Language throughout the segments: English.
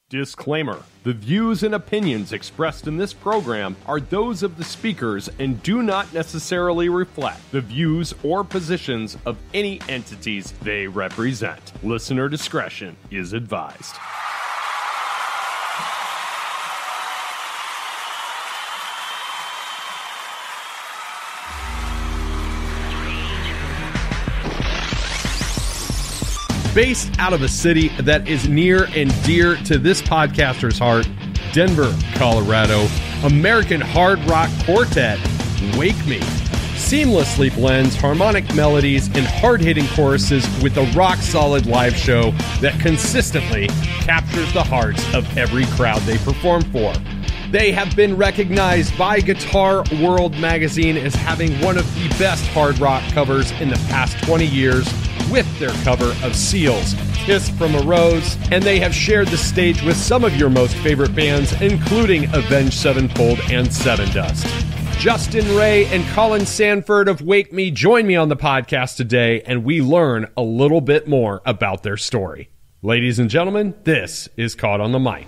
Disclaimer: the views and opinions expressed in this program are those of the speakers and do not necessarily reflect the views or positions of any entities they represent. Listener discretion is advised. Based out of a city that is near and dear to this podcaster's heart, Denver, Colorado, American hard rock quartet, Wake Me, seamlessly blends harmonic melodies and hard-hitting choruses with a rock-solid live show that consistently captures the hearts of every crowd they perform for. They have been recognized by Guitar World magazine as having one of the best hard rock covers in the past 20 years, with their cover of Seal's Kiss from a Rose, and they have shared the stage with some of your most favorite bands, including Avenged Sevenfold and Sevendust. Justin Ray and Collin Sanford of Wake Me join me on the podcast today, and we learn a little bit more about their story. Ladies and gentlemen, this is Caught on the Mic.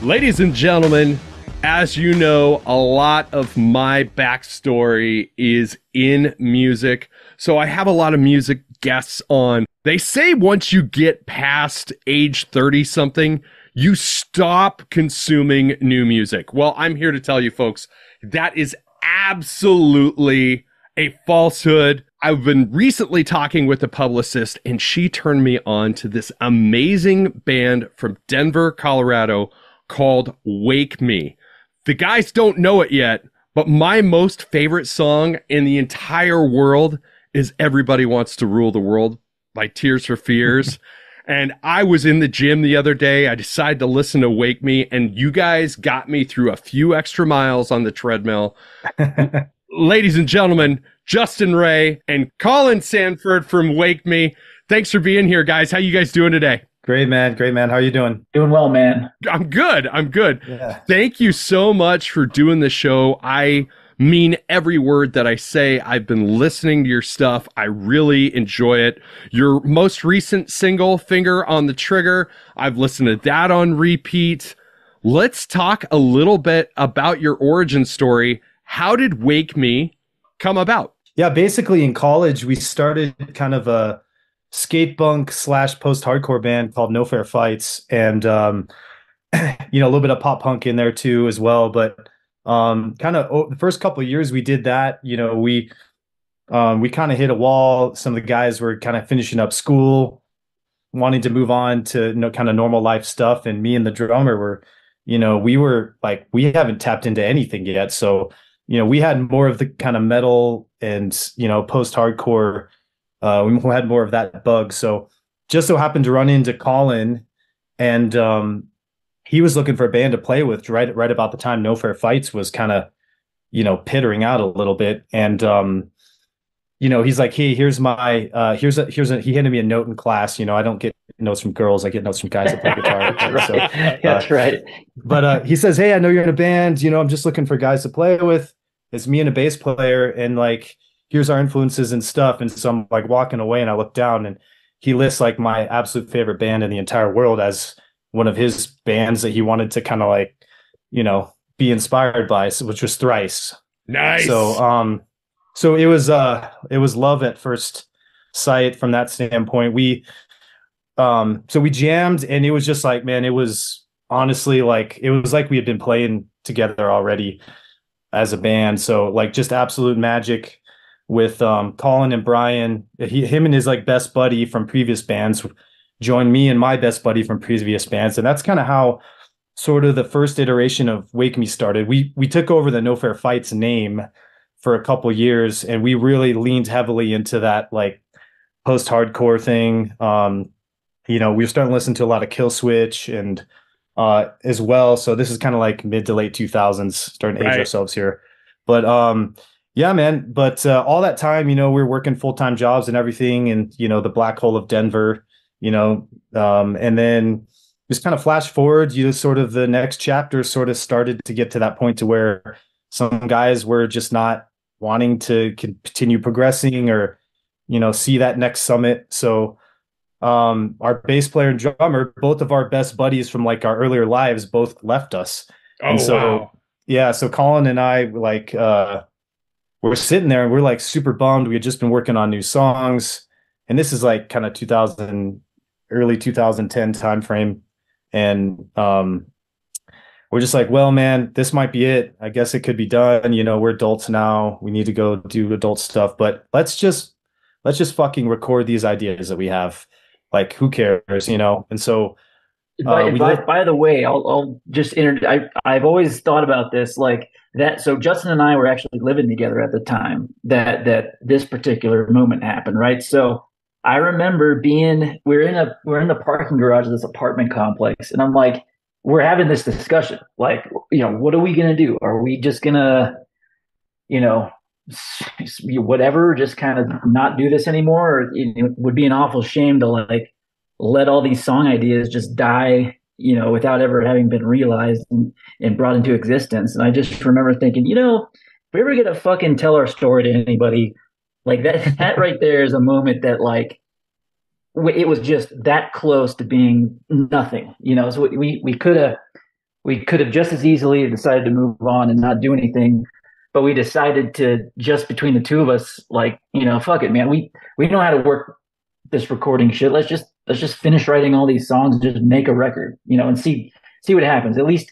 Ladies and gentlemen, as you know, a lot of my backstory is in music, so I have a lot of music guests on. They say once you get past age 30-something, you stop consuming new music. Well, I'm here to tell you folks, that is absolutely a falsehood. I've been recently talking with a publicist, and she turned me on to this amazing band from Denver, Colorado, called Wake Me. The guys don't know it yet, but my most favorite song in the entire world is Everybody Wants to Rule the World by Tears for Fears. And I was in the gym the other day. I decided to listen to Wake Me, and you guys got me through a few extra miles on the treadmill. Ladies and gentlemen, Justin Ray and Collin Sanford from Wake Me. Thanks for being here, guys. How you guys doing today? Great, man. Great, man. How are you doing? Doing well, man. I'm good. Yeah. Thank you so much for doing the show. I mean every word that I say. I've been listening to your stuff. I really enjoy it. Your most recent single, Finger on the Trigger, I've listened to that on repeat. Let's talk a little bit about your origin story. How did Wake Me come about? Yeah, basically in college, we started kind of a skate bunk / post-hardcore band called No Fair Fights, and a little bit of pop punk in there too as well. But kind of the first couple of years we did that, we kind of hit a wall. Some of the guys were kind of finishing up school, wanting to move on to kind of normal life stuff, and me and the drummer were, we were like, we haven't tapped into anything yet. So we had more of the kind of metal and post-hardcore. We had more of that bug. So just so happened to run into Collin, and he was looking for a band to play with right about the time No Fair Fights was kind of, pittering out a little bit. And, he's like, hey, here's my, he handed me a note in class. I don't get notes from girls. I get notes from guys that play guitar. Right. So, That's right. But he says, hey, I know you're in a band. I'm just looking for guys to play with. It's me and a bass player. And like, here's our influences and stuff. And so I'm like walking away, and I look down, and he lists like my absolute favorite band in the entire world as one of his bands that he wanted to kind of like, be inspired by, which was Thrice. Nice. So it was love at first sight from that standpoint. We jammed, and it was just like, man, it was honestly like, it was like we had been playing together already as a band. So like just absolute magic with Collin and Brian. Him and his like best buddy from previous bands joined me and my best buddy from previous bands. And that's kind of how sort of the first iteration of Wake Me started. We took over the No Fair Fights name for a couple years, and we really leaned heavily into that like post-hardcore thing. We were starting to listen to a lot of Kill Switch and as well. So this is kind of like mid to late 2000s, starting to age ourselves here. But yeah, man. But all that time, we were working full-time jobs and everything, and the black hole of Denver, and then just kind of flash forward, sort of the next chapter sort of started to get to that point to where some guys were just not wanting to continue progressing, or see that next summit. So our bass player and drummer, both of our best buddies from like our earlier lives, both left us. And so, wow. Yeah, so Collin and I we're sitting there and we're like super bummed. We had just been working on new songs, and this is like kind of 2000, early 2010 timeframe. And we're just like, well, man, this might be it. I guess it could be done. We're adults now. We need to go do adult stuff, but let's just fucking record these ideas that we have. Like, who cares, And so by the way, I'll just I've always thought about this like that. So Justin and I were actually living together at the time that this particular moment happened, right? So I remember we're in the parking garage of this apartment complex, and I'm like, we're having this discussion, like, what are we gonna do? Are we just gonna, whatever, just kind of not do this anymore? Or it would be an awful shame to like let all these song ideas just die, without ever having been realized and brought into existence. And I just remember thinking, if we ever get to fucking tell our story to anybody, like that right there is a moment that like it was just that close to being nothing, So we could have just as easily decided to move on and not do anything, but we decided to, just between the two of us, like, fuck it, man. We know how to work this recording shit. Let's just finish writing all these songs and just make a record, and see what happens. At least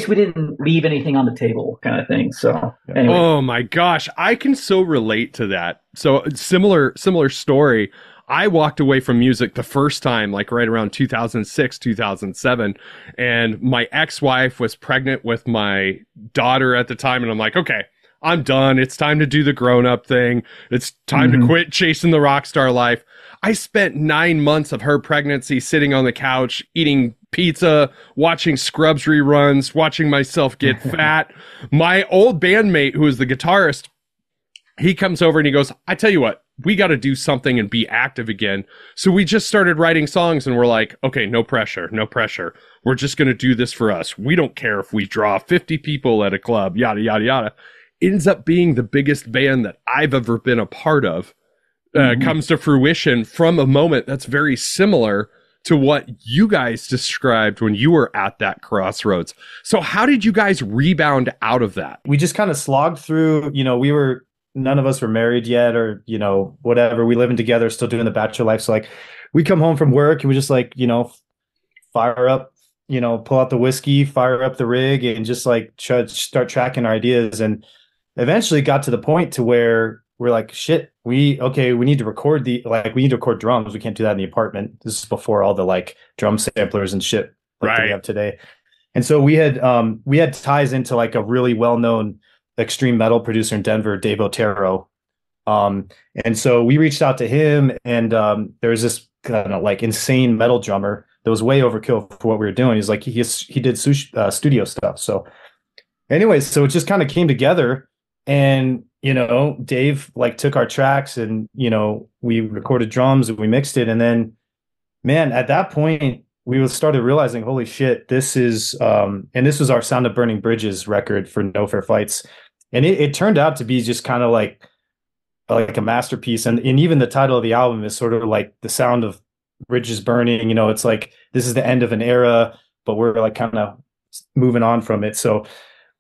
we didn't leave anything on the table, kind of thing. So anyway. Oh my gosh, I can so relate to that. So similar story. I walked away from music the first time, like right around 2006, 2007. And my ex-wife was pregnant with my daughter at the time. And I'm like, okay, I'm done. It's time to do the grown-up thing. It's time to quit chasing the rock star life. I spent 9 months of her pregnancy sitting on the couch, eating pizza, watching Scrubs reruns, watching myself get fat. My old bandmate, who was the guitarist, he comes over and he goes, I tell you what, we got to do something and be active again. So we just started writing songs, and we're like, okay, no pressure. We're just going to do this for us. We don't care if we draw 50 people at a club, yada, yada, yada. Ends up being the biggest band that I've ever been a part of. Comes to fruition from a moment that's very similar to what you guys described when you were at that crossroads. So how did you guys rebound out of that? We just kind of slogged through, none of us were married yet, or, whatever. We living together, still doing the bachelor life. So like we come home from work and we just like, fire up, pull out the whiskey, fire up the rig, and just like start tracking our ideas. And eventually got to the point to where we're like, shit, we need to record we need to record drums. We can't do that in the apartment. This is before all the like drum samplers and shit that we have today. And so we had ties into like a really well-known extreme metal producer in Denver, Dave Otero. And so we reached out to him, and there's this kind of like insane metal drummer that was way overkill for what we were doing. He's like, he did studio stuff. So anyways, so it just kind of came together. And, Dave like took our tracks, and, we recorded drums and we mixed it. And then, man, at that point, we started realizing, holy shit, this is, and this was our Sound of Burning Bridges record for No Fair Fights. And it turned out to be just kind of like a masterpiece. And even the title of the album is sort of like the sound of bridges burning. It's like, this is the end of an era, but we're like kind of moving on from it. So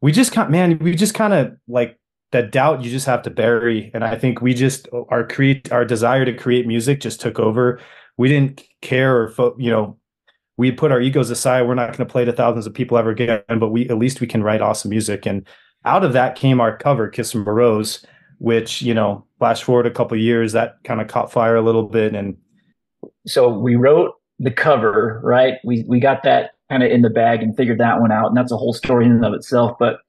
we just kind of like, that doubt you just have to bury. And I think we just, our desire to create music just took over. We didn't care, we put our egos aside. We're not going to play to thousands of people ever again, but at least we can write awesome music. And out of that came our cover, Kiss from a Rose, which, flash forward a couple of years, that kind of caught fire a little bit. And so we wrote the cover, right? We got that kind of in the bag and figured that one out. And that's a whole story in and of itself. But,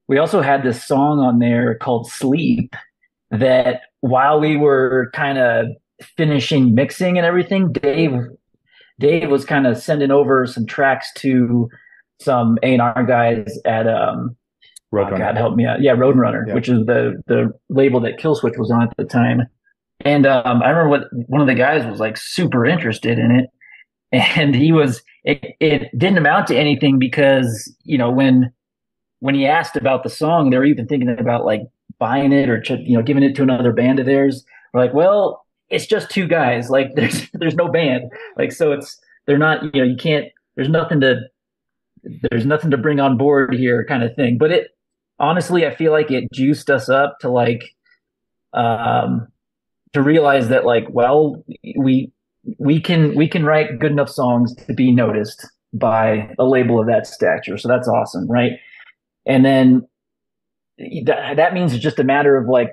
we also had this song on there called Sleep that while we were kind of finishing mixing and everything, Dave was kind of sending over some tracks to some A&R guys at Roadrunner. Oh God, help me out. Yeah, Roadrunner, which is the label that Killswitch was on at the time. And I remember one of the guys was like super interested in it, and it didn't amount to anything because when he asked about the song, they were even thinking about like buying it or giving it to another band of theirs. we're like, well, it's just two guys. Like there's no band. Like, so they're not, you can't, there's nothing to bring on board here kind of thing. But honestly, I feel like it juiced us up to like, to realize that like, well, we can write good enough songs to be noticed by a label of that stature. So that's awesome. Right. And then that means it's just a matter of like,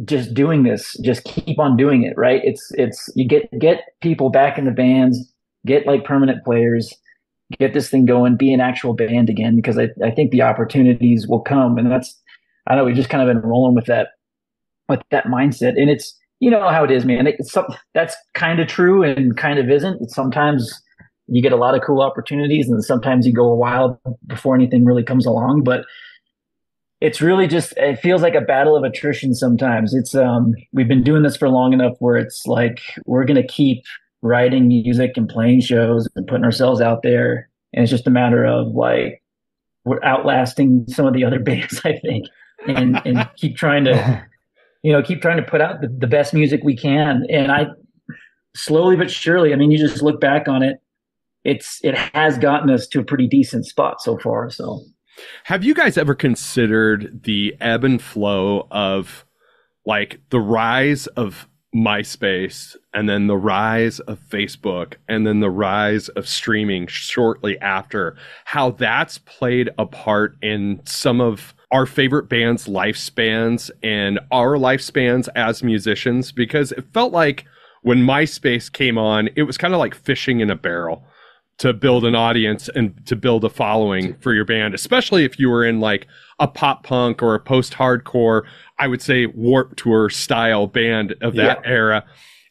just doing this, just keep on doing it. Right. It's you get people back in the bands, get like permanent players, get this thing going, be an actual band again, because I think the opportunities will come. And I know we've just kind of been rolling with that mindset. And it's, how it is, man. That's kind of true and kind of isn't. Sometimes you get a lot of cool opportunities and sometimes you go a while before anything really comes along. But it's really just, it feels like a battle of attrition sometimes. It's, we've been doing this for long enough where it's like, we're going to keep writing music and playing shows and putting ourselves out there. And it's just a matter of like, we're outlasting some of the other bands, I think, and keep trying to, put out the best music we can. And I slowly but surely, I mean, you just look back on it, it has gotten us to a pretty decent spot so far. So have you guys ever considered the ebb and flow of like the rise of MySpace and then the rise of Facebook and then the rise of streaming shortly after, how that's played a part in some of our favorite bands' lifespans and our lifespans as musicians? Because it felt like when MySpace came on, it was kind of like fishing in a barrel to build an audience and to build a following for your band, especially if you were in like a pop punk or a post-hardcore, I would say Warped Tour style band of that era.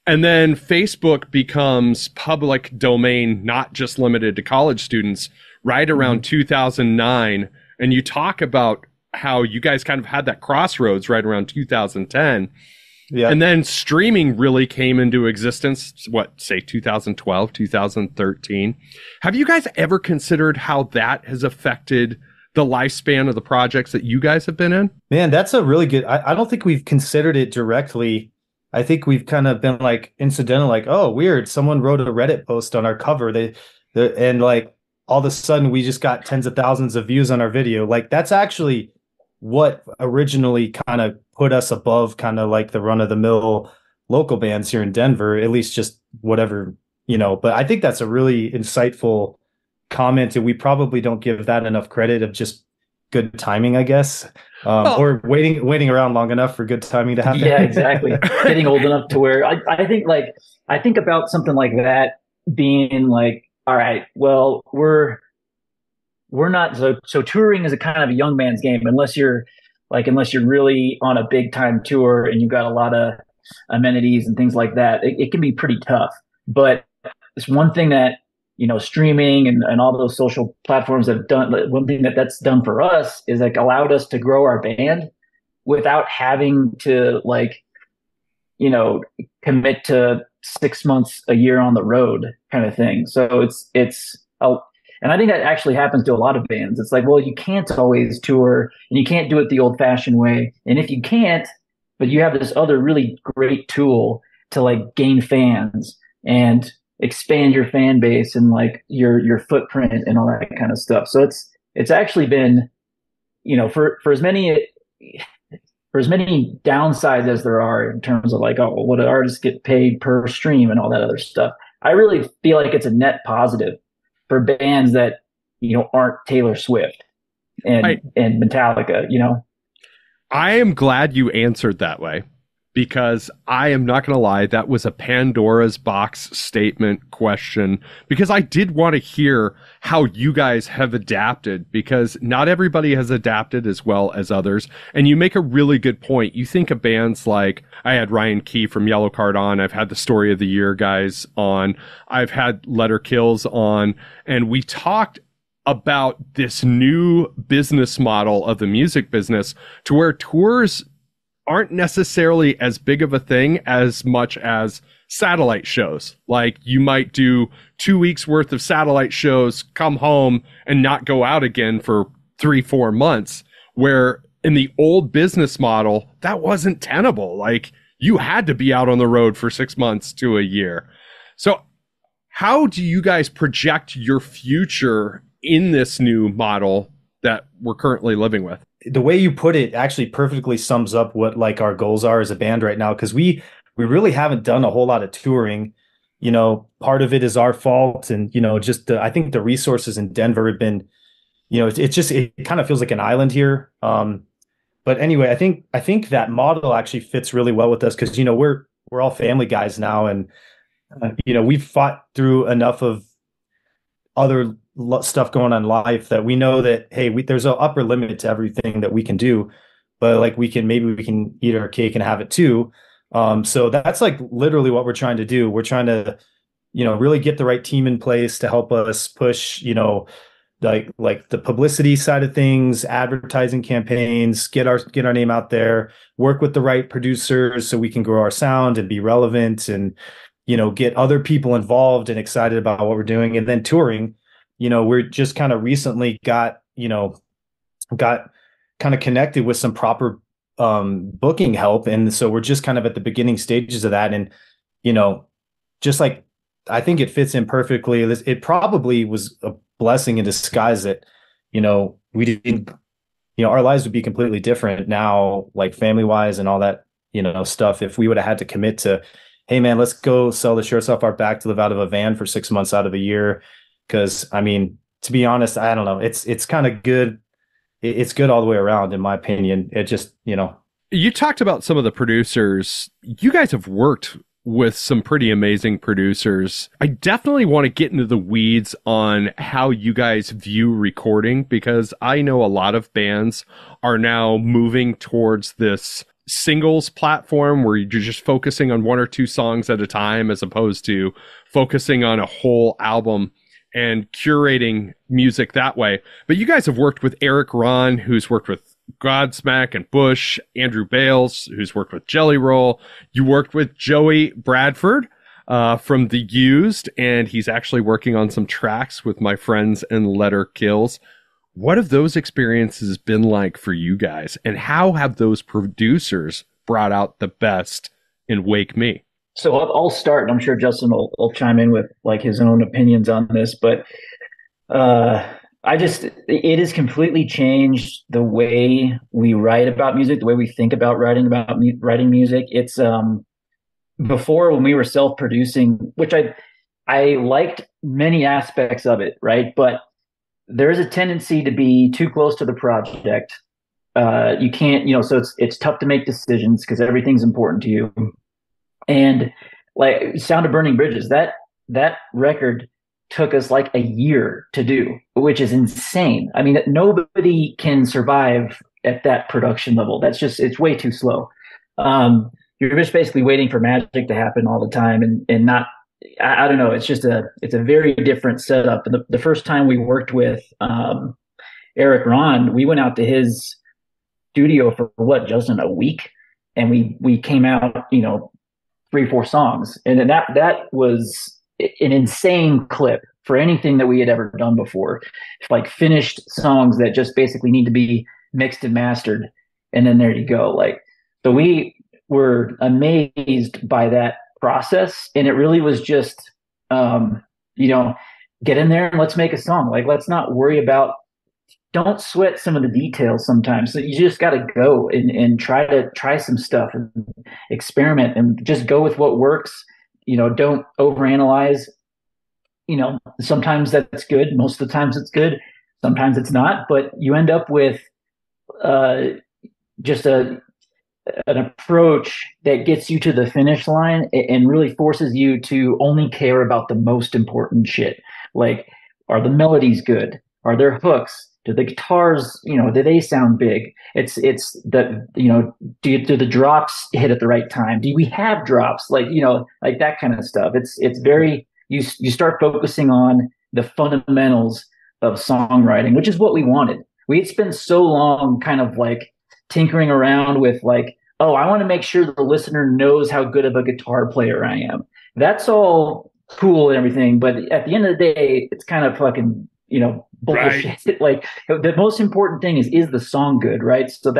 And then Facebook becomes public domain, not just limited to college students, right around 2009. And you talk about how you guys kind of had that crossroads right around 2010. Yeah. And then streaming really came into existence, 2012, 2013. Have you guys ever considered how that has affected the lifespan of the projects that you guys have been in? Man, that's a really good, I don't think we've considered it directly. I think we've kind of been like incidental, like, oh, weird, someone wrote a Reddit post on our cover. And like all of a sudden we just got tens of thousands of views on our video. Like that's actually what originally kind of put us above kind of like the run-of-the-mill local bands here in Denver, at least just whatever, But I think that's a really insightful comment, and we probably don't give that enough credit of just good timing, I guess, or waiting around long enough for good timing to happen. Yeah, exactly. Getting old enough to where I think about something like that being like, all right, well, we're not so touring is a kind of a young man's game unless you're really on a big time tour and you've got a lot of amenities and things like that. It can be pretty tough. But it's one thing that, streaming and all those social platforms have done. One thing that's done for us is like allowed us to grow our band without having to commit to 6 months, a year on the road kind of thing. So and I think that actually happens to a lot of bands. It's like, well, you can't always tour and you can't do it the old fashioned way. And if you can't, but you have this other really great tool to like gain fans and expand your fan base and like your footprint and all that kind of stuff. So it's actually been, for as many downsides as there are in terms of like, oh, what do artists get paid per stream and all that other stuff, I really feel like it's a net positive for bands that, aren't Taylor Swift and Metallica, I am glad you answered that way, because I am not going to lie, that was a Pandora's box statement question, because I did want to hear how you guys have adapted, because not everybody has adapted as well as others. And you make a really good point. You think of bands like, I had Ryan Key from Yellowcard on, I've had the Story of the Year guys on, I've had Letterkills on, and we talked about this new business model of the music business to where tours aren't necessarily as big of a thing as much as satellite shows. Like you might do 2 weeks worth of satellite shows, come home and not go out again for 3-4 months, where in the old business model, that wasn't tenable. Like you had to be out on the road for 6 months to a year. So how do you guys project your future in this new model that we're currently living with? The way you put it actually perfectly sums up what like our goals are as a band right now, because we really haven't done a whole lot of touring. You know, part of it is our fault, and you know, just I think the resources in Denver have been, you know, it kind of feels like an island here. But anyway, I think that model actually fits really well with us, because you know we're all family guys now, and you know, we've fought through enough of other stuff going on in life that we know that, hey, there's an upper limit to everything that we can do, but like maybe we can eat our cake and have it too. So that's like literally what we're trying to do. We're trying to, you know, really get the right team in place to help us push, you know, like the publicity side of things, advertising campaigns, get our name out there, work with the right producers so we can grow our sound and be relevant, and you know, get other people involved and excited about what we're doing. And then touring, you know, we're just kind of recently got kind of connected with some proper booking help. And so we're just kind of at the beginning stages of that. And, you know, just like, I think it fits in perfectly. It probably was a blessing in disguise that, you know, we didn't, you know, our lives would be completely different now, like family wise and all that, you know, stuff, if we would have had to commit to, hey man, let's go sell the shirts off our back to live out of a van for 6 months out of a year. Because I mean, to be honest, I don't know. It's kind of good. It's good all the way around, in my opinion. It just, you know. You talked about some of the producers. You guys have worked with some pretty amazing producers. I definitely want to get into the weeds on how you guys view recording, because I know a lot of bands are now moving towards this singles platform where you're just focusing on 1 or 2 songs at a time, as opposed to focusing on a whole album and curating music that way. But you guys have worked with Erik Ron, who's worked with Godsmack and Bush, Andrew Baylis, who's worked with Jellyroll. You worked with Joey Bradford from The Used, and he's actually working on some tracks with my friends in Letterkills. What have those experiences been like for you guys, and how have those producers brought out the best in Wake Me? So I'll start, and I'm sure Justin will chime in with like his own opinions on this, but it has completely changed the way we write about music, the way we think about writing music. It's before, when we were self-producing, which I liked many aspects of it, right? But there's a tendency to be too close to the project. You can't, you know, so it's tough to make decisions because everything's important to you. And like Sound of Burning Bridges, that record took us like a year to do, which is insane. I mean, nobody can survive at that production level. It's way too slow. You're just basically waiting for magic to happen all the time, and not, I don't know. It's a very different setup. And the first time we worked with Erik Ron, we went out to his studio for what, Justin, a week, and we came out, you know, 3-4 songs, and that was an insane clip for anything that we had ever done before. Like finished songs that just basically need to be mixed and mastered, and then there you go. Like, so we were amazed by that process, and it really was just you know, get in there and let's make a song. Like, let's not worry about, don't sweat some of the details sometimes. So you just got to go and try some stuff and experiment and just go with what works. You know, don't overanalyze. You know, sometimes that's good. Most of the times it's good. Sometimes it's not. But you end up with just an approach that gets you to the finish line and really forces you to only care about the most important shit. Like, are the melodies good? Are there hooks? Do the guitars, you know, do they sound big? It's the, you know, do the drops hit at the right time? Do we have drops? Like, you know, like that kind of stuff. It's very, you start focusing on the fundamentals of songwriting, which is what we wanted. We'd spent so long kind of like tinkering around with like, oh, I want to make sure the listener knows how good of a guitar player I am. That's all cool and everything, but at the end of the day, it's kind of fucking, you know, bullshit. Right. Like, the most important thing is the song good, right? So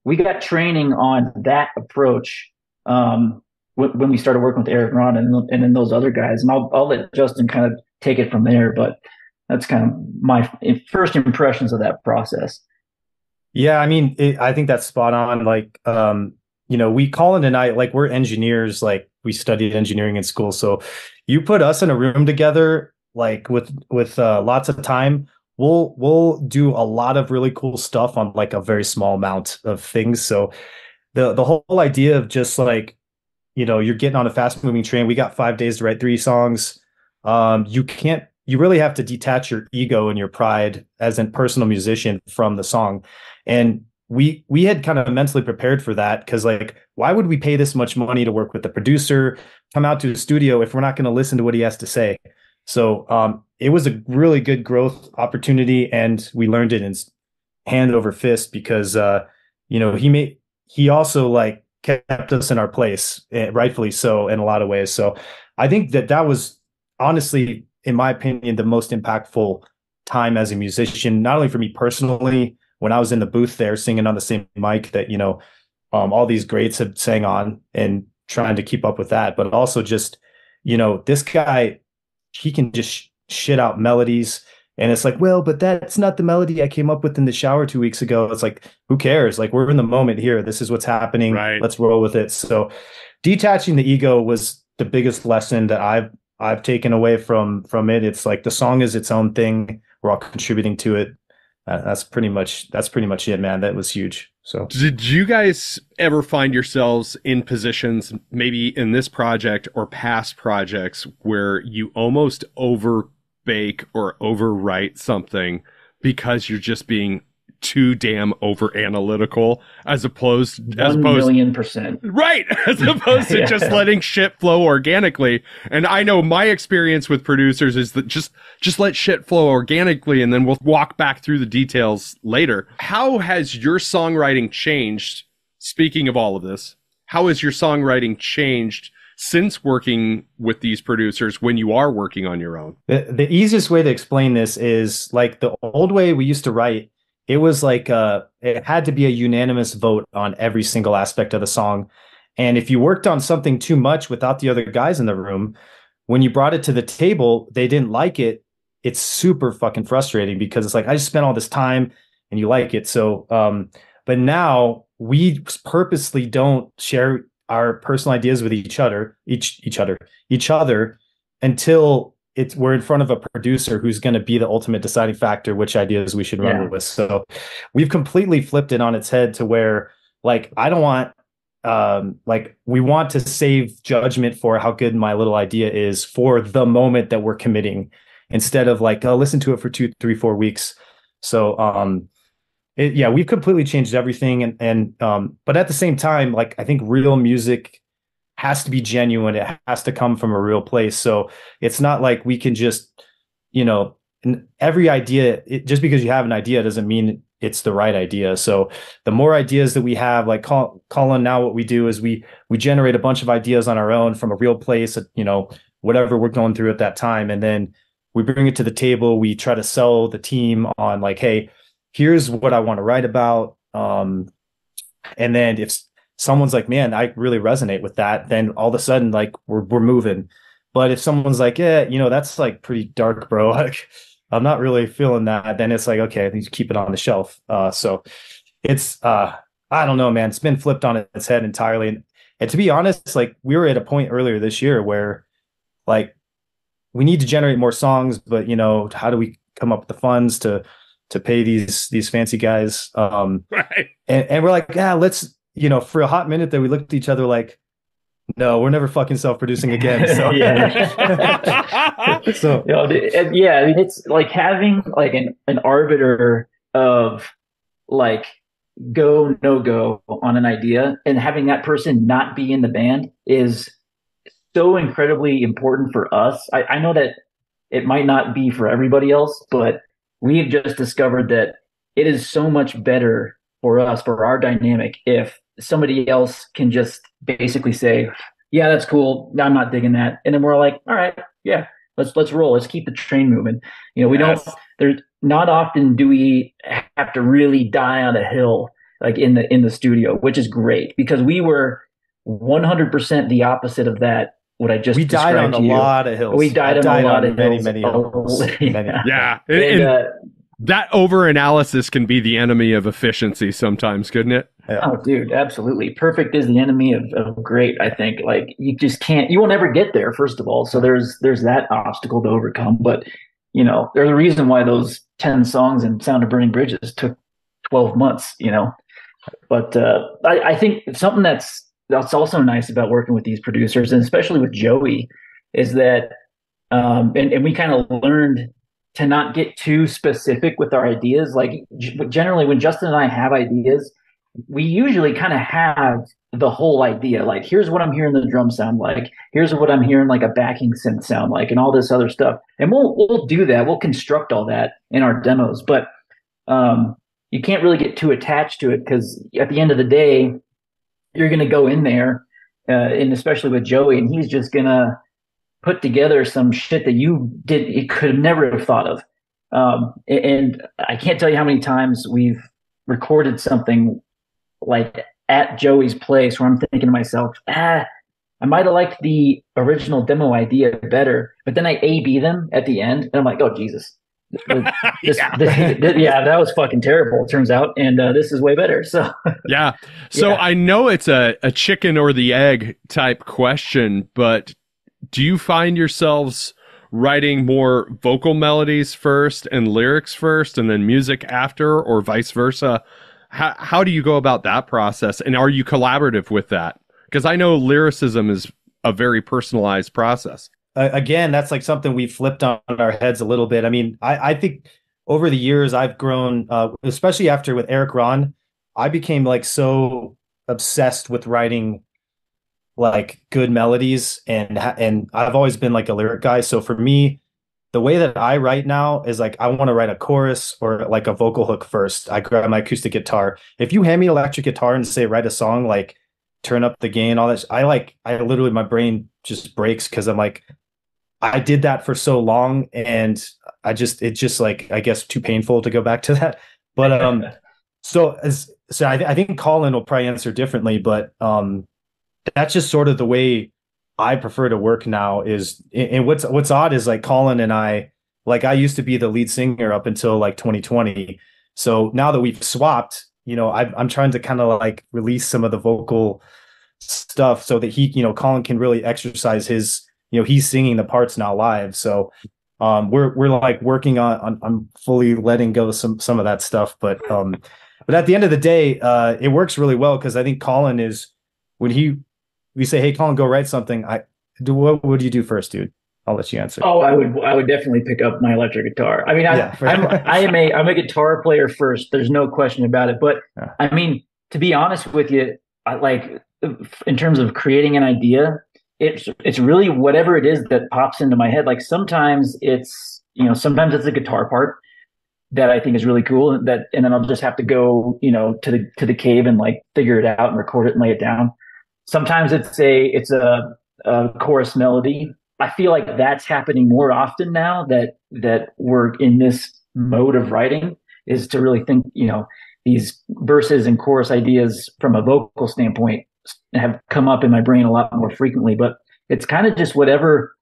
we got training on that approach when we started working with Erik Ron and then those other guys. And I'll let Justin kind of take it from there. But that's kind of my first impressions of that process. Yeah, I mean, I think that's spot on. Like, we Collin and I, like, we're engineers. Like, we studied engineering in school. So you put us in a room together, like with lots of time, we'll do a lot of really cool stuff on like a very small amount of things. So the whole idea of just like, you're getting on a fast moving train. We got 5 days to write 3 songs. You really have to detach your ego and your pride as a personal musician from the song. And we had kind of mentally prepared for that, because like, why would we pay this much money to work with the producer, come out to the studio if we're not going to listen to what he has to say? So it was a really good growth opportunity, and we learned it in hand over fist, because he also like kept us in our place, rightfully so, in a lot of ways. So I think that was honestly, in my opinion, the most impactful time as a musician, not only for me personally, when I was in the booth there singing on the same mic that, all these greats had sang on, and trying to keep up with that, but also just, this guy, he can just shit out melodies. And it's like, well, but that's not the melody I came up with in the shower 2 weeks ago. It's like, who cares? Like, we're in the moment here. This is what's happening. Right. Let's roll with it. So detaching the ego was the biggest lesson that I've taken away from it. It's like, the song is its own thing. We're all contributing to it. That's pretty much it, man. That was huge. So did you guys ever find yourselves in positions, maybe in this project or past projects, where you almost overbake or overwrite something because you're just being too damn over analytical, as opposed 1,000,000%. Right, as opposed to just letting shit flow organically? And I know my experience with producers is that just let shit flow organically, and then we'll walk back through the details later. How has your songwriting changed? Speaking of all of this, how has your songwriting changed since working with these producers when you are working on your own? The easiest way to explain this is, like, the old way we used to write, it was like it had to be a unanimous vote on every single aspect of the song. And if you worked on something too much without the other guys in the room, when you brought it to the table, they didn't like it. It's super fucking frustrating, because it's like, I just spent all this time and you like it. So, but now we purposely don't share our personal ideas with each other until we're in front of a producer who's going to be the ultimate deciding factor which ideas we should run with. So we've completely flipped it on its head, to where, like, I don't want, we want to save judgment for how good my little idea is for the moment that we're committing, instead of like, oh, listen to it for 2, 3, 4 weeks. So, we've completely changed everything. But at the same time, like, I think real music has to be genuine. It has to come from a real place. So it's not like we can just, every idea, just because you have an idea doesn't mean it's the right idea. So the more ideas that we have, like Collin, now what we do is we generate a bunch of ideas on our own from a real place, whatever we're going through at that time. And then we bring it to the table. We try to sell the team on, like, hey, here's what I want to write about. And then if someone's like, man, I really resonate with that, then all of a sudden, like, we're moving. But if someone's like, yeah, that's like pretty dark, bro, like, I'm not really feeling that, then it's like, okay, I need to keep it on the shelf. So it's, I don't know, man, it's been flipped on its head entirely. And to be honest, like, we were at a point earlier this year where, like, we need to generate more songs, but how do we come up with the funds to pay these fancy guys? Right. And we're like, yeah, let's, for a hot minute there, we looked at each other like, no, we're never fucking self-producing again. So, I mean, it's like having like an arbiter of like go, no go on an idea, and having that person not be in the band is so incredibly important for us. I know that it might not be for everybody else, but we've just discovered that it is so much better for us, for our dynamic, if somebody else can just basically say, yeah, that's cool, I'm not digging that. And then we're like, all right, yeah, let's roll. Let's keep the train moving. We don't, there's not often do we have to really die on a hill, like in the studio, which is great, because we were 100% the opposite of that. What I just We died on described a to you. lot of hills. We died on a lot of many, hills. many hills. Many. Yeah. And, That overanalysis can be the enemy of efficiency sometimes, couldn't it? Yeah. oh, dude, absolutely. Perfect is the enemy of great, I think. Like you just can't, you will never get there, first of all. So there's that obstacle to overcome. But, you know, there's a reason why those 10 songs in Sound of Burning Bridges took 12 months, you know. But I think something that's also nice about working with these producers, and especially with Joey, is that, and we kind of learned to not get too specific with our ideas. Like generally when Justin and I have ideas, we usually kind of have the whole idea. Like, here's what I'm hearing the drum sound like. Here's what I'm hearing like a backing synth sound like, and all this other stuff. And we'll do that. We'll construct all that in our demos. But you can't really get too attached to it, because at the end of the day, you're going to go in there, and especially with Joey, and he's just going to put together some shit that you could never have thought of. And I can't tell you how many times we've recorded something like at Joey's place where I'm thinking to myself, I might have liked the original demo idea better, but then I A/B them at the end, and I'm like, oh, Jesus. That was fucking terrible, it turns out, and this is way better. So yeah. I know it's a chicken or the egg type question, but do you find yourselves writing more vocal melodies first and lyrics first and then music after, or vice versa? How do you go about that process, and are you collaborative with that? Because I know lyricism is a very personalized process. Again, that's like something we flipped on our heads a little bit. I mean, I think over the years I've grown, especially after with Erik Ron, I became like so obsessed with writing like good melodies, and I've always been like a lyric guy. So for me, the way that I write now is like, I want to write a chorus or like a vocal hook first. I grab my acoustic guitar. If you hand me electric guitar and say, write a song, like turn up the gain, all that, I literally, my brain just breaks, because I'm like, I did that for so long, and it's just like, I guess, too painful to go back to that. But I think Collin will probably answer differently, but that's just sort of the way I prefer to work now. And what's odd is like Collin and I used to be the lead singer up until like 2020. So now that we've swapped, you know, I'm trying to kind of like release some of the vocal stuff so that he, you know, Collin can really exercise his, you know, he's singing the parts now live. So we're like working on fully letting go of some of that stuff. But at the end of the day, it works really well, because I think Collin is, when we say, hey, Collin, go write something, what would you do first, dude? I'll let you answer. Oh, I would definitely pick up my electric guitar. I mean, I'm a guitar player first. There's no question about it. But yeah. I mean, to be honest with you, like in terms of creating an idea, it's really whatever it is that pops into my head. Like sometimes it's a guitar part that I think is really cool, and then I'll just have to go, you know, to the cave and like figure it out and record it and lay it down. Sometimes it's a chorus melody. I feel like that's happening more often now that we're in this mode of writing, is to really think, you know, these verses and chorus ideas from a vocal standpoint have come up in my brain a lot more frequently. But it's kind of just whatever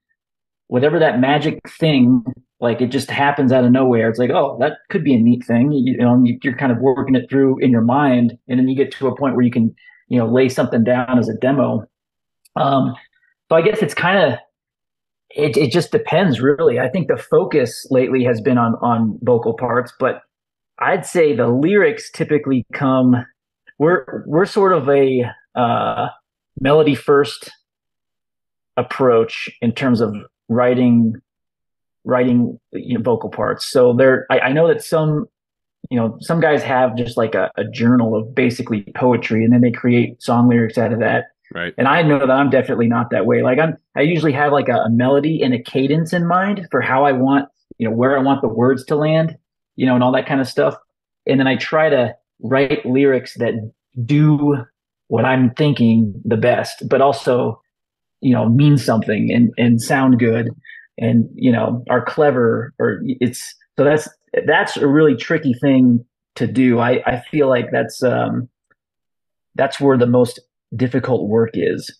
that magic thing, like it just happens out of nowhere. It's like, oh, that could be a neat thing. You know, you're kind of working it through in your mind, and then you get to a point where you can, you know, lay something down as a demo. So I guess it's kind of, it just depends, really. I think the focus lately has been on vocal parts, but I'd say the lyrics typically come, we're sort of a melody first approach in terms of writing, you know, vocal parts. So I know that some guys have just like a journal of basically poetry, and then they create song lyrics out of that. Right. And I know that I'm definitely not that way. Like I usually have like a melody and a cadence in mind for how I want, you know, where I want the words to land, you know, and all that kind of stuff. And then I try to write lyrics that do what I'm thinking the best, but also, you know, mean something and sound good and, you know, are clever, or that's a really tricky thing to do. I feel like that's where the most difficult work is.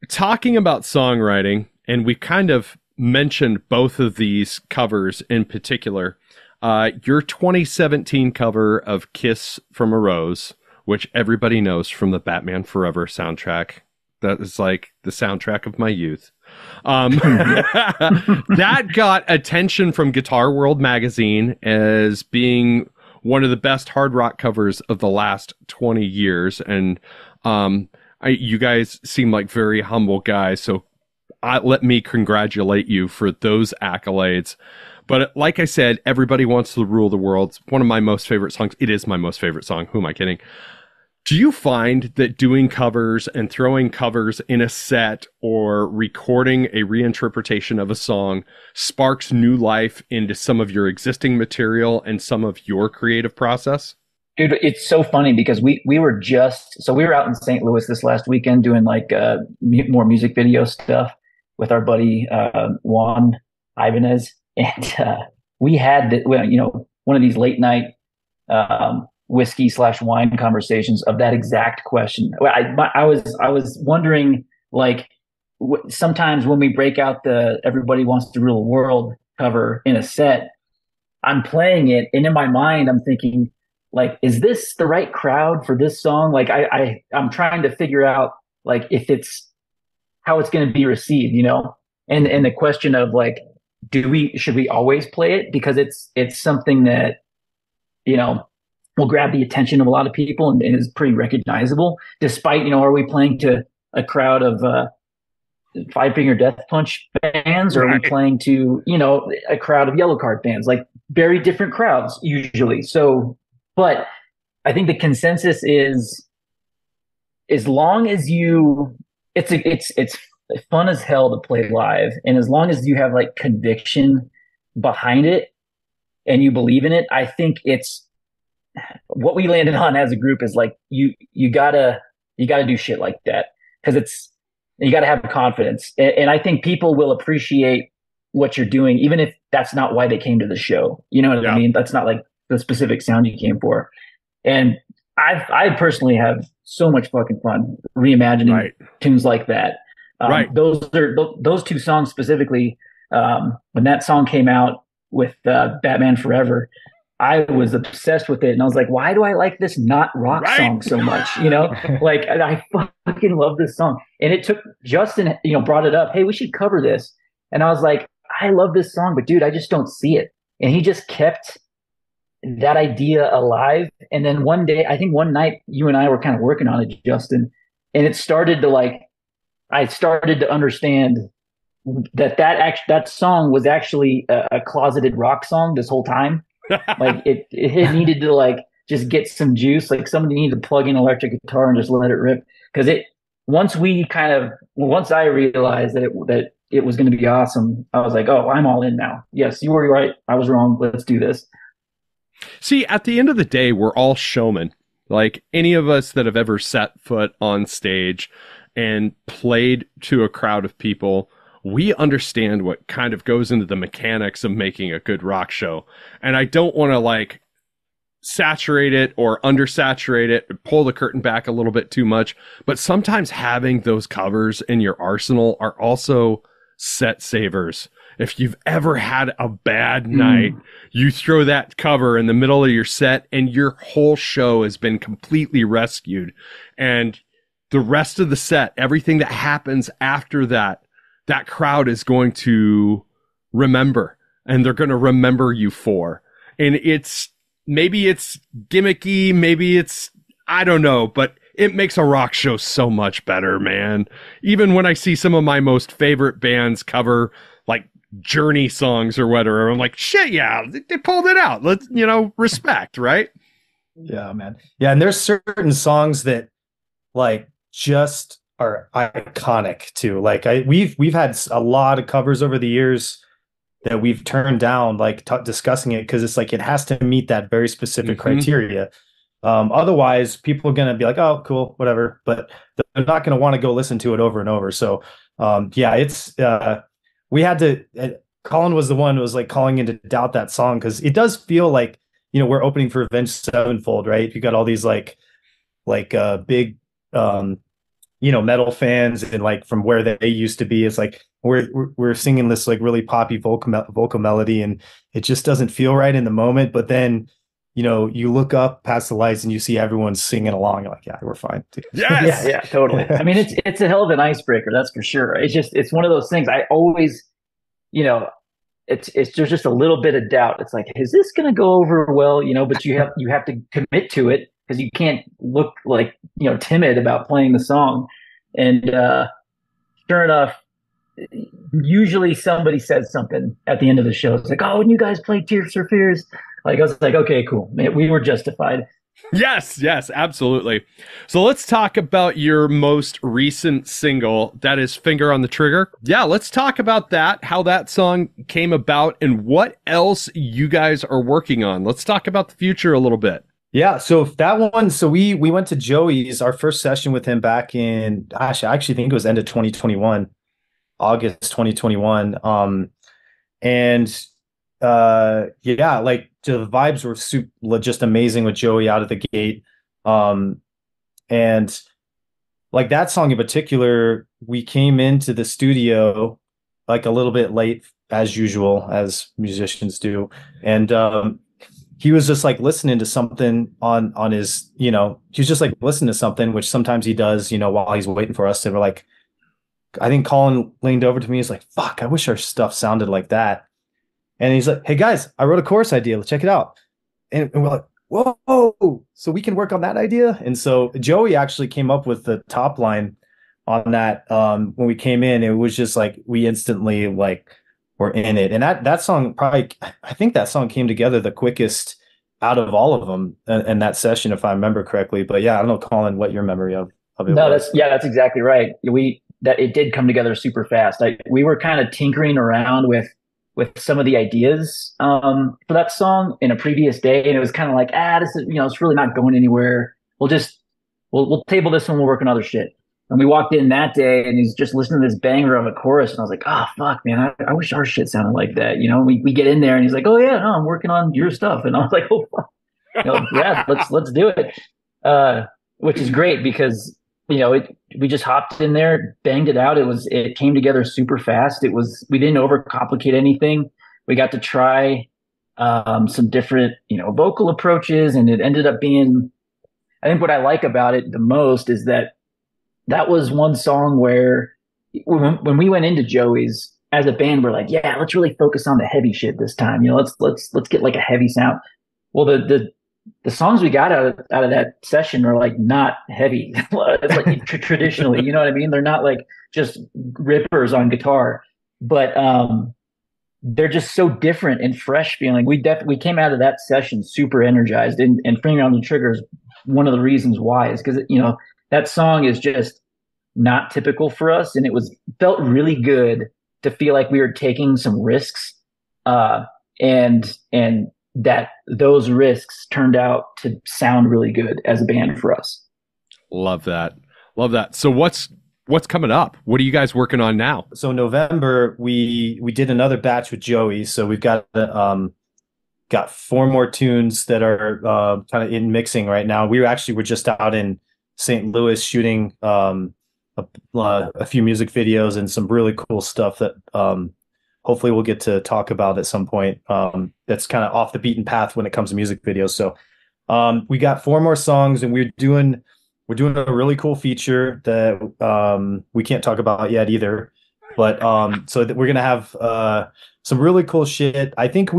Talking about songwriting, and we kind of mentioned both of these covers in particular. Your 2017 cover of Kiss from a Rose, which everybody knows from the Batman Forever soundtrack. That is like the soundtrack of my youth. That got attention from Guitar World magazine as being one of the best hard rock covers of the last 20 years. And you guys seem like very humble guys, so let me congratulate you for those accolades. But like I said, Everybody Wants to Rule the World. It's one of my most favorite songs. It is my most favorite song. Who am I kidding? Do you find that doing covers and throwing covers in a set or recording a reinterpretation of a song sparks new life into some of your existing material and some of your creative process? Dude, it's so funny because we were out in St. Louis this last weekend doing like more music video stuff with our buddy Juan Ibanez, and we had one of these late night whiskey/wine conversations of that exact question. I was wondering, like, sometimes when we break out the Everybody Wants to Rule the World cover in a set, I'm playing it, and in my mind I'm thinking, like, is this the right crowd for this song? Like, I'm trying to figure out, like, if it's how it's going to be received, and the question of, like, should we always play it because it's something that will grab the attention of a lot of people and is pretty recognizable, despite, are we playing to a crowd of Five Finger Death Punch fans, or are we playing to, a crowd of Yellow Card fans? Like, very different crowds usually. So, but I think the consensus is, as long as it's fun as hell to play live, and as long as you have like conviction behind it and you believe in it, I think it's what we landed on as a group is like you gotta do shit like that, because you gotta have confidence, and I think people will appreciate what you're doing even if that's not why they came to the show. You know what I mean? That's not like the specific sound you came for. And I personally have so much fucking fun reimagining tunes like that. Those two songs specifically, when that song came out with Batman Forever, I was obsessed with it, and I was like, why do I like this not rock song so much? Like, I fucking love this song. And it took Justin, brought it up. Hey, we should cover this. And I was like, I love this song, but dude, I just don't see it. And he just kept that idea alive. And then one day, I think one night, you and I were kind of working on it, Justin, and it started to I started to understand that song was actually a closeted rock song this whole time. Like, it needed to just get some juice. Like, somebody needed to plug in an electric guitar and just let it rip. Because once I realized that it was going to be awesome, I was like, oh, I'm all in now. Yes, you were right. I was wrong. Let's do this. See, at the end of the day, we're all showmen. Like, any of us that have ever set foot on stage and played to a crowd of people, we understand what kind of goes into the mechanics of making a good rock show. And I don't want to saturate it or undersaturate it, pull the curtain back a little bit too much. But sometimes having those covers in your arsenal are also set savers. If you've ever had a bad night, you throw that cover in the middle of your set and your whole show has been completely rescued. And the rest of the set, everything that happens after that crowd is going to remember, and they're going to remember you for. And maybe it's gimmicky, maybe it's, I don't know, but it makes a rock show so much better, man. Even when I see some of my most favorite bands cover like Journey songs or whatever, I'm like, shit, yeah, they pulled it out. Let's, respect, right? Yeah, man. Yeah, and there's certain songs that just are iconic too. Like, we've had a lot of covers over the years that we've turned down, discussing it, because it's it has to meet that very specific criteria. Otherwise, people are going to be like, oh, cool, whatever. But they're not going to want to go listen to it over and over. So, it's we had to. Collin was the one who was calling into doubt that song, because it does feel like we're opening for Avenged Sevenfold, right? You got all these big metal fans and like from where they used to be. It's like we're singing this like really poppy vocal melody, and it just doesn't feel right in the moment. But then, you look up past the lights and you see everyone singing along. You're like, yeah, we're fine. Yes. Yeah, totally. I mean, it's a hell of an icebreaker, that's for sure. It's one of those things. I always, there's just a little bit of doubt. It's like, is this going to go over well? But you have to commit to it, because you can't look like, timid about playing the song. And sure enough, usually somebody says something at the end of the show. It's like, oh, when you guys play Tears for Fears, like I was like, okay, cool, man, we were justified. Yes, absolutely. So let's talk about your most recent single, that is Finger on the Trigger. Yeah, let's talk about that, how that song came about, and what else you guys are working on. Let's talk about the future a little bit. Yeah, so that one, so we went to Joey's, our first session with him back in, gosh, I actually think it was end of 2021, August 2021. Yeah, like the vibes were just amazing with Joey out of the gate. And like that song in particular, we came into the studio like a little bit late, as usual, as musicians do. And he was just like listening to something on his, he was just like listening to something, which sometimes he does, while he's waiting for us. And we're like, I think Collin leaned over to me. He's like, fuck, I wish our stuff sounded like that. And he's like, hey guys, I wrote a chorus idea. Let's check it out. And we're like, whoa, so we can work on that idea. And so Joey actually came up with the top line on that. When we came in, it was just like, we instantly like were in it. And that song I think that song came together the quickest out of all of them in that session, if I remember correctly. But yeah, I don't know, Collin, what your memory of it was. That's exactly right. It did come together super fast. We were kind of tinkering around with some of the ideas for that song in a previous day, and it was kind of like, this is, it's really not going anywhere. We'll table this one. We'll work on other shit. And we walked in that day, and he's just listening to this banger of a chorus, and I was like, oh fuck, man, I wish our shit sounded like that. We get in there, and he's like, oh yeah, no, I'm working on your stuff, and I was like, oh fuck, yeah, let's do it. Which is great because we just hopped in there, banged it out. It came together super fast. We didn't overcomplicate anything. We got to try some different, vocal approaches, and it ended up being, I think what I like about it the most is that was one song where when we went into Joey's as a band, we're like, yeah, let's really focus on the heavy shit this time. Let's get like a heavy sound. Well, the songs we got out of that session are like not heavy. It's like traditionally, you know what I mean? They're not like just rippers on guitar, but they're just so different and fresh feeling. We came out of that session super energized, and Finger on the Trigger is one of the reasons why, is because that song is just not typical for us, and felt really good to feel like we were taking some risks, and that those risks turned out to sound really good as a band for us. Love that. So what's coming up? What are you guys working on now? So November, we did another batch with Joey. So we've got 4 more tunes that are kind of in mixing right now. We're just out in St. Louis shooting a few music videos and some really cool stuff that hopefully we'll get to talk about at some point. That's kind of off the beaten path when it comes to music videos. So we got 4 more songs, and we're doing a really cool feature that we can't talk about yet either. But so that we're gonna have some really cool shit. I think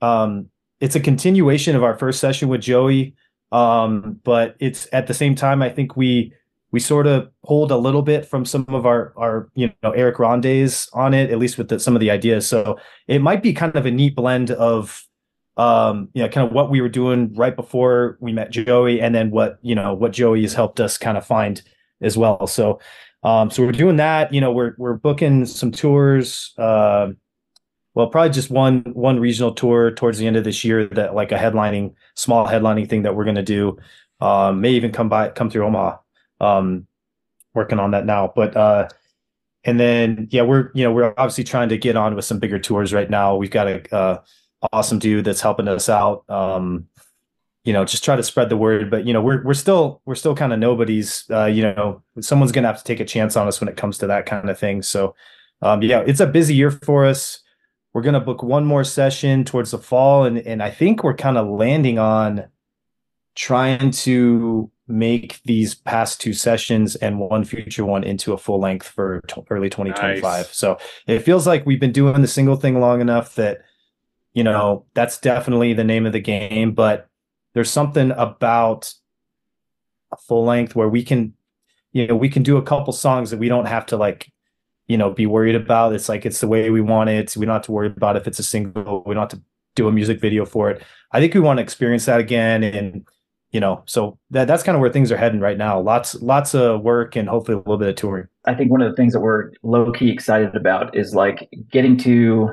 it's a continuation of our first session with Joey, but it's at the same time, I think we sort of pulled a little bit from some of our Erik Ron days on it, at least with some of the ideas. So it might be kind of a neat blend of kind of what we were doing right before we met Joey, and then what Joey has helped us kind of find as well. So we're doing that. We're booking some tours. Probably just one regional tour towards the end of this year, that like a small headlining thing that we're going to do. May even come through Omaha. Working on that now, but and then we're obviously trying to get on with some bigger tours right now. We've got a awesome dude that's helping us out. just try to spread the word. But we're still kind of nobodies. Someone's gonna have to take a chance on us when it comes to that kind of thing. So it's a busy year for us. We're gonna book one more session towards the fall, and I think we're kind of landing on trying to make these past 2 sessions and one future one into a full length for early 2025. Nice. So it feels like we've been doing the single thing long enough that, that's definitely the name of the game. But there's something about a full length where we can do a couple songs that we don't have to be worried about. It's like, it's the way we want it. We don't have to worry about if it's a single. We don't have to do a music video for it. I think we want to experience that again. And, so that's kind of where things are heading right now. Lots of work and hopefully a little bit of touring. I think one of the things that we're low key excited about is like getting to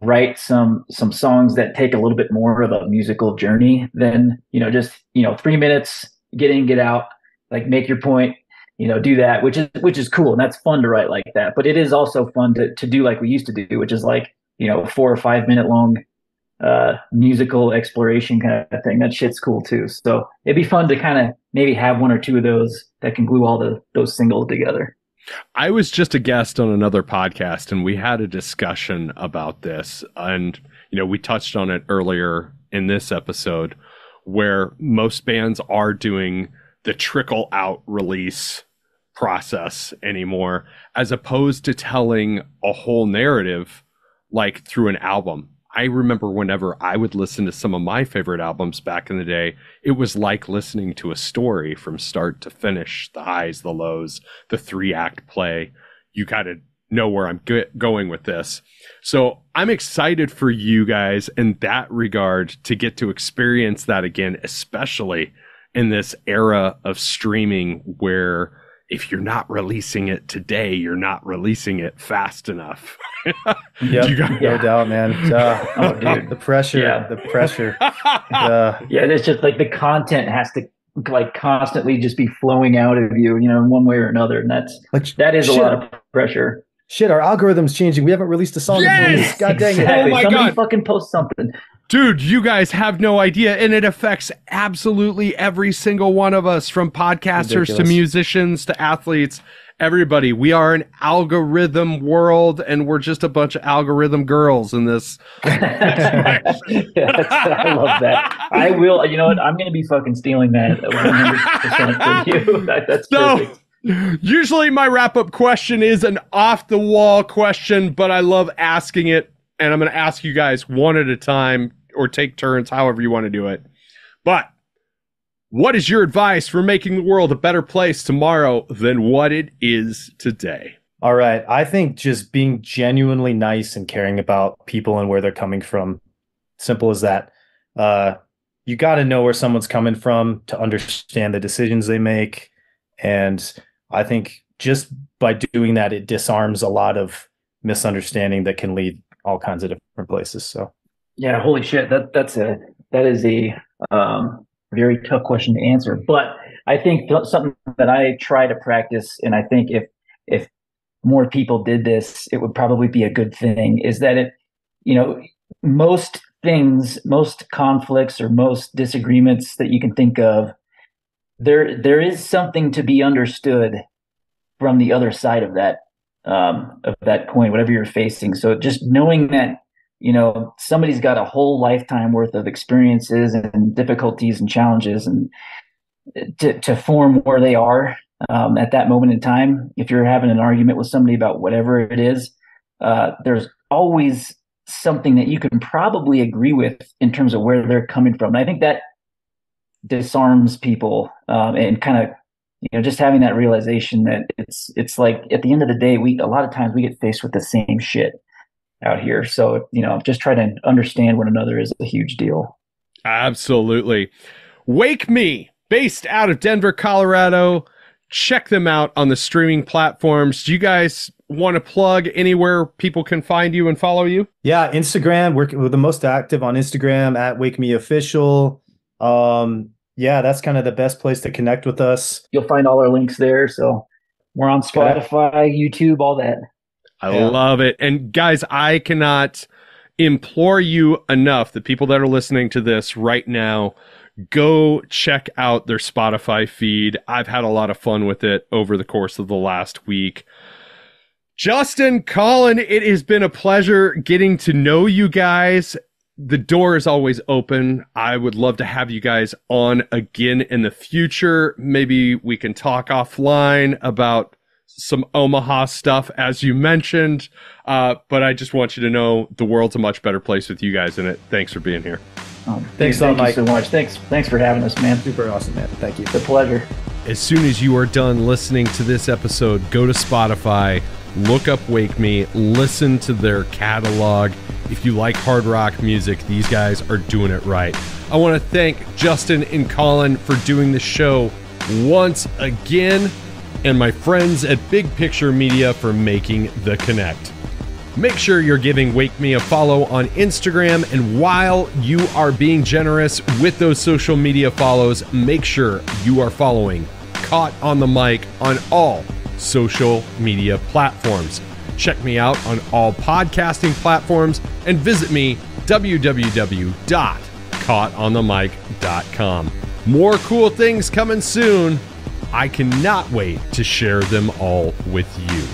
write some songs that take a little bit more of a musical journey than, just, 3 minutes, get in, get out, like make your point, do that, which is cool. And that's fun to write like that. But it is also fun to do like we used to do, which is like, 4 or 5 minute long musical exploration kind of thing. That shit's cool too. So it'd be fun to kind of maybe have 1 or 2 of those that can glue all those singles together. I was just a guest on another podcast and we had a discussion about this, and we touched on it earlier in this episode, where most bands are doing the trickle out release process anymore, as opposed to telling a whole narrative like through an album. I remember whenever I would listen to some of my favorite albums back in the day, it was like listening to a story from start to finish, the highs, the lows, the 3-act play. You got to know where I'm going with this. So I'm excited for you guys in that regard to get to experience that again, especially in this era of streaming where if you're not releasing it today, you're not releasing it fast enough. No doubt, man. Dude, the pressure, it's just like the content has to like constantly just be flowing out of you, in one way or another, and that is a lot of pressure. Shit, our algorithm's changing. We haven't released a song. Yes! God dang it! Oh my Somebody God. Fucking post something. Dude, you guys have no idea, and it affects absolutely every single one of us, from podcasters Ridiculous. to musicians to athletes. Everybody, we are an algorithm world, and we're just a bunch of algorithm girls in this. I love that. I will. You know what? I'm going to be fucking stealing that 100% from you. That's perfect. Usually my wrap-up question is an off-the-wall question, but I love asking it, and I'm going to ask you guys one at a time, or take turns, however you want to do it. But what is your advice for making the world a better place tomorrow than what it is today? All right. I think just being genuinely nice and caring about people and where they're coming from. Simple as that. You got to know where someone's coming from to understand the decisions they make. And I think just by doing that, it disarms a lot of misunderstanding that can lead all kinds of different places. So, yeah, holy shit. That is a very tough question to answer, but I think something that I try to practice, and I think if more people did this, it would probably be a good thing, is that most things, most conflicts or most disagreements that you can think of, there is something to be understood from the other side of that coin, whatever you're facing. So just knowing that, somebody's got a whole lifetime worth of experiences and difficulties and challenges, and to form where they are at that moment in time. If you're having an argument with somebody about whatever it is, there's always something that you can probably agree with in terms of where they're coming from. And I think that disarms people, and kind of, just having that realization that it's like at the end of the day, a lot of times we get faced with the same shit out here. So, just try to understand one another is a huge deal. Absolutely. Wake Me, based out of Denver, Colorado. Check them out on the streaming platforms. Do you guys want to plug anywhere people can find you and follow you? Yeah, Instagram. We're the most active on Instagram at Wake Me Official. Yeah, that's kind of the best place to connect with us. You'll find all our links there. So we're on Spotify, YouTube, all that. I love it. And guys, I cannot implore you enough, the people that are listening to this right now, go check out their Spotify feed. I've had a lot of fun with it over the course of the last week. Justin, Collin, it has been a pleasure getting to know you guys. The door is always open. I would love to have you guys on again in the future. Maybe we can talk offline about some Omaha stuff, as you mentioned. But I just want you to know the world's a much better place with you guys in it. Thanks for being here. Thanks so much. Thanks for having us, man. Super awesome, man. Thank you. It's a pleasure. As soon as you are done listening to this episode, go to Spotify, look up Wake Me, listen to their catalog. If you like hard rock music, these guys are doing it right. I want to thank Justin and Collin for doing the show once again, and my friends at Big Picture Media for making the connect. Make sure you're giving Wake Me a follow on Instagram, and while you are being generous with those social media follows, make sure you are following Caught on the Mic on all social media platforms. Check me out on all podcasting platforms and visit me www.caughtonthemic.com. More cool things coming soon. I cannot wait to share them all with you.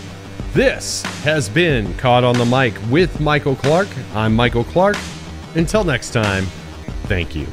This has been Caught on the Mic with Michael Clark. I'm Michael Clark. Until next time, thank you.